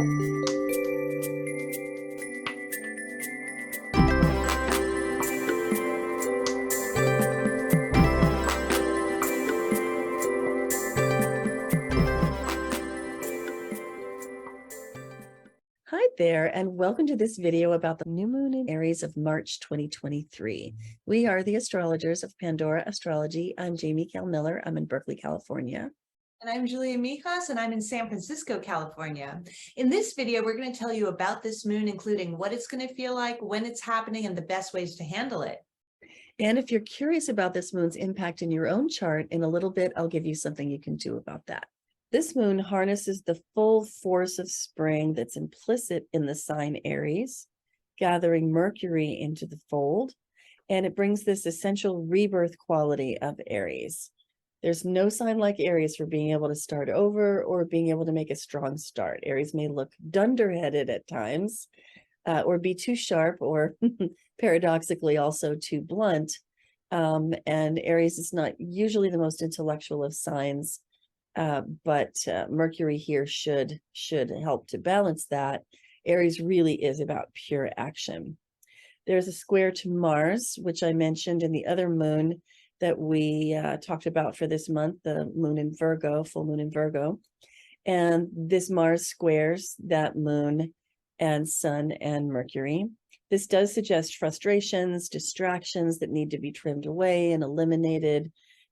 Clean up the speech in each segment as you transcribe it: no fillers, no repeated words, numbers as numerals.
Hi there, and welcome to this video about the new moon in Aries of March 2023. We are the astrologers of Pandora Astrology. I'm Jamie Cal Miller. I'm in Berkeley, California. And I'm Julia Mijas, and I'm in San Francisco, California. In this video, we're going to tell you about this moon, including what it's going to feel like, when it's happening, and the best ways to handle it. And if you're curious about this moon's impact in your own chart, in a little bit, I'll give you something you can do about that. This moon harnesses the full force of spring that's implicit in the sign Aries, gathering Mercury into the fold, and it brings this essential rebirth quality of Aries. There's no sign like Aries for being able to start over or being able to make a strong start. Aries may look dunderheaded at times, or be too sharp, or paradoxically also too blunt. And Aries is not usually the most intellectual of signs. But Mercury here should help to balance that. Aries really is about pure action. There's a square to Mars, which I mentioned in the other moon that we talked about for this month, the moon in Virgo, full moon in Virgo. And this Mars squares that moon and Sun and Mercury. This does suggest frustrations, distractions that need to be trimmed away and eliminated.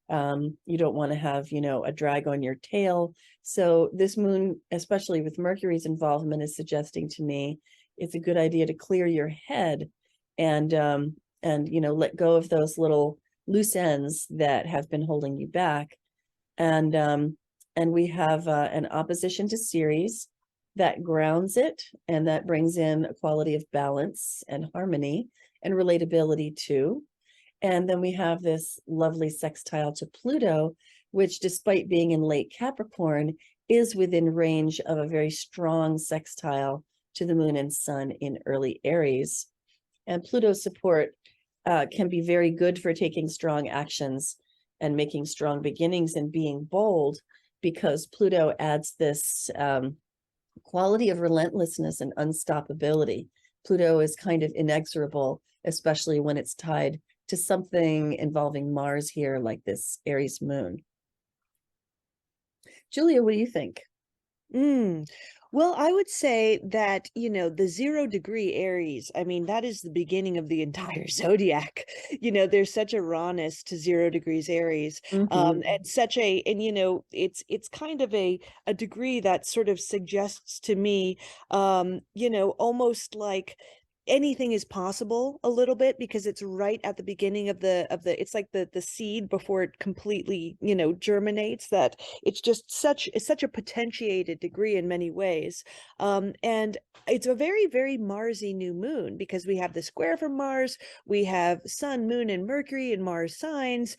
You don't want to have, a drag on your tail. So this moon, especially with Mercury's involvement, is suggesting to me it's a good idea to clear your head and let go of those little loose ends that have been holding you back. And we have an opposition to Ceres that grounds it, and that brings in a quality of balance and harmony and relatability too. And then we have this lovely sextile to Pluto, which, despite being in late Capricorn, is within range of a very strong sextile to the moon and sun in early Aries. And Pluto's support can be very good for taking strong actions and making strong beginnings and being bold, because Pluto adds this quality of relentlessness and unstoppability. Pluto is kind of inexorable, especially when it's tied to something involving Mars here, like this Aries moon. Julia, what do you think? Well, I would say that, the 0-degree Aries, I mean, that is the beginning of the entire zodiac. There's such a rawness to 0 degrees Aries, and it's kind of a degree that sort of suggests to me, almost like anything is possible a little bit, because it's right at the beginning of the it's like the seed before it completely germinates, that it's just such a potentiated degree in many ways. And it's a very, very Marsy new moon, because we have the square from Mars, we have Sun, Moon, and Mercury in Mars signs.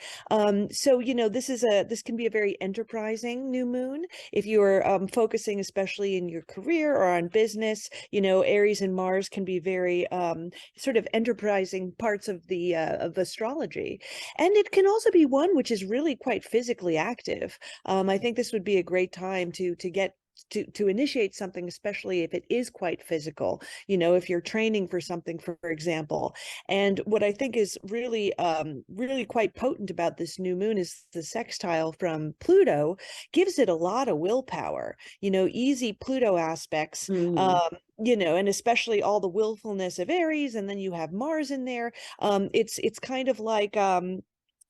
So this can be a very enterprising new moon if you're focusing especially in your career or on business. Aries and Mars can be very sort of enterprising parts of the of astrology, and it can also be one which is really quite physically active. I think this would be a great time to get to initiate something, especially if it is quite physical, if you're training for something, for example. And what I think is really really quite potent about this new moon is the sextile from Pluto gives it a lot of willpower, easy Pluto aspects. And especially all the willfulness of Aries, and then you have Mars in there. It's kind of like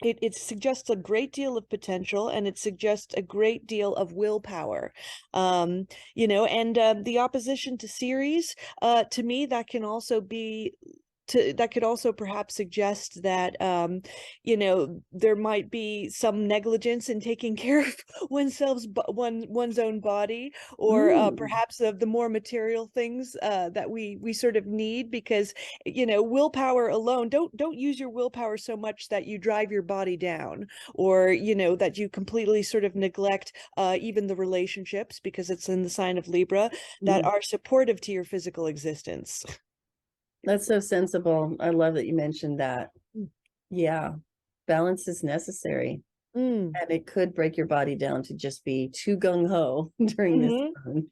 it suggests a great deal of potential, and it suggests a great deal of willpower. And the opposition to Ceres, to me, that can also be that could also perhaps suggest that there might be some negligence in taking care of one's own body, or perhaps of the more material things that we sort of need, because willpower alone, don't use your willpower so much that you drive your body down, or that you completely sort of neglect even the relationships, because it's in the sign of Libra, that are supportive to your physical existence. That's so sensible. I love that you mentioned that. Yeah, balance is necessary. And it could break your body down to just be too gung-ho during this time.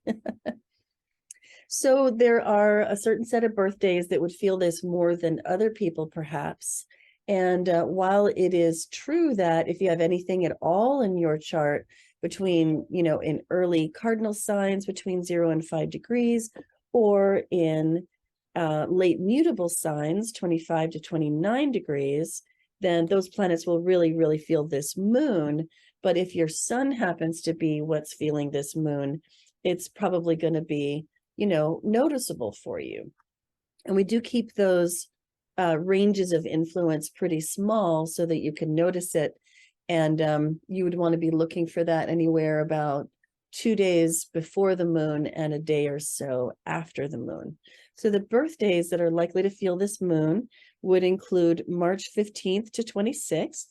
So there are a certain set of birthdays that would feel this more than other people, perhaps. And while it is true that if you have anything at all in your chart between, in early cardinal signs between 0 and 5 degrees, or in late mutable signs, 25 to 29 degrees, then those planets will really, really feel this moon. But if your sun happens to be what's feeling this moon, it's probably going to be, noticeable for you. And we do keep those ranges of influence pretty small so that you can notice it. And you would want to be looking for that anywhere about 2 days before the moon and a day or so after the moon. So the birthdays that are likely to feel this moon would include March 15th to 26th,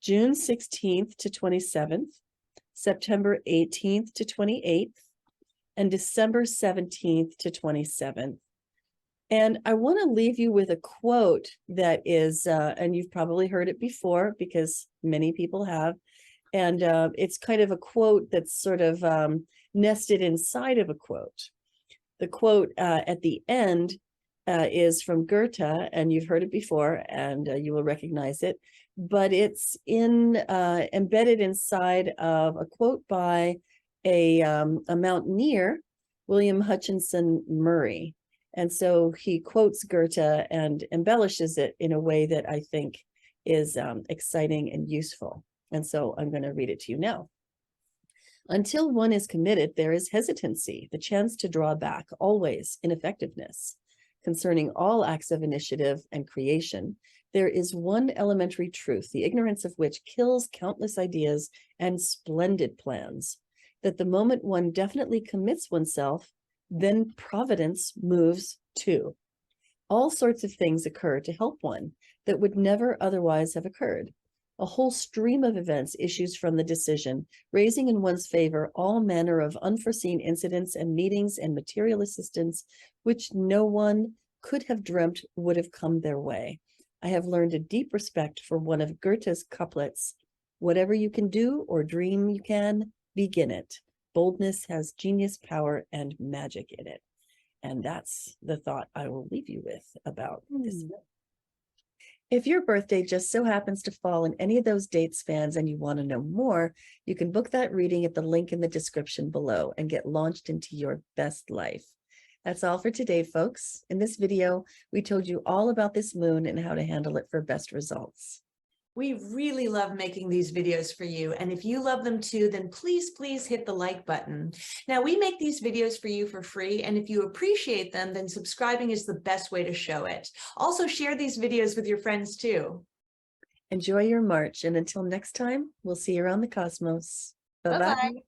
June 16th to 27th, September 18th to 28th, and December 17th to 27th. And I want to leave you with a quote that is, and you've probably heard it before because many people have, and it's kind of a quote that's sort of nested inside of a quote. The quote at the end is from Goethe, and you've heard it before, and you will recognize it, but it's embedded inside of a quote by a mountaineer, William Hutchinson Murray. And so he quotes Goethe and embellishes it in a way that I think is exciting and useful. And so I'm going to read it to you now. Until one is committed, there is hesitancy, the chance to draw back, always ineffectiveness. Concerning all acts of initiative and creation, there is one elementary truth, the ignorance of which kills countless ideas and splendid plans, that the moment one definitely commits oneself, then providence moves too. All sorts of things occur to help one that would never otherwise have occurred. A whole stream of events issues from the decision, raising in one's favor all manner of unforeseen incidents and meetings and material assistance, which no one could have dreamt would have come their way. I have learned a deep respect for one of Goethe's couplets. Whatever you can do or dream you can, begin it. Boldness has genius, power, and magic in it. And that's the thought I will leave you with about this. If your birthday just so happens to fall in any of those dates, fans, and you want to know more, you can book that reading at the link in the description below and get launched into your best life. That's all for today, folks. In this video, we told you all about this moon and how to handle it for best results. We really love making these videos for you. And if you love them too, then please hit the like button. Now, we make these videos for you for free. And if you appreciate them, then subscribing is the best way to show it. Also, share these videos with your friends too. Enjoy your March. And until next time, we'll see you around the cosmos. Bye-bye. Bye-bye.